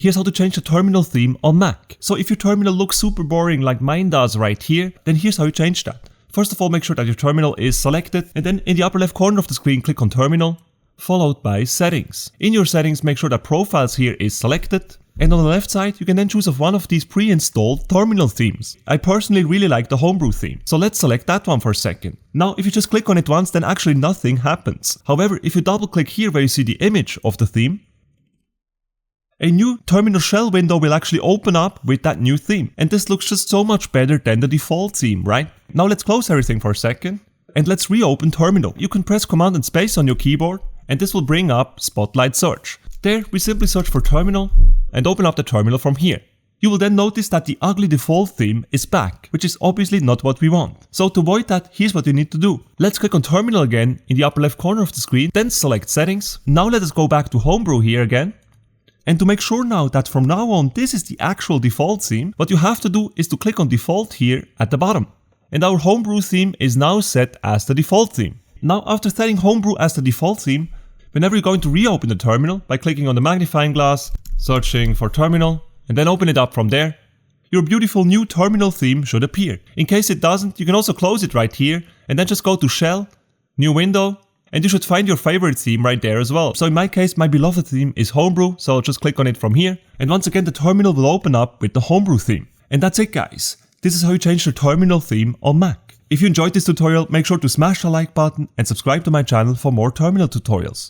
Here's how to change the terminal theme on Mac. So if your terminal looks super boring like mine does right here, then here's how you change that. First of all, make sure that your terminal is selected, and then in the upper left corner of the screen, click on Terminal, followed by Settings. In your settings, make sure that Profiles here is selected, and on the left side, you can then choose of one of these pre-installed terminal themes. I personally really like the Homebrew theme, so let's select that one for a second. Now, if you just click on it once, then actually nothing happens. However, if you double click here where you see the image of the theme, a new terminal shell window will actually open up with that new theme. And this looks just so much better than the default theme, right? Now let's close everything for a second and let's reopen Terminal. You can press Command and Space on your keyboard and this will bring up Spotlight Search. There we simply search for Terminal and open up the terminal from here. You will then notice that the ugly default theme is back, which is obviously not what we want. So to avoid that, here's what you need to do. Let's click on Terminal again in the upper left corner of the screen, then select Settings. Now let us go back to Homebrew here again. And to make sure now that from now on this is the actual default theme, what you have to do is to click on Default here at the bottom. And our Homebrew theme is now set as the default theme. Now after setting Homebrew as the default theme, whenever you're going to reopen the terminal by clicking on the magnifying glass, searching for Terminal, and then open it up from there, your beautiful new terminal theme should appear. In case it doesn't, you can also close it right here and then just go to Shell, New Window, and you should find your favorite theme right there as well. So in my case, my beloved theme is Homebrew, so I'll just click on it from here. And once again, the terminal will open up with the Homebrew theme. And that's it guys. This is how you change your terminal theme on Mac. If you enjoyed this tutorial, make sure to smash the like button and subscribe to my channel for more terminal tutorials.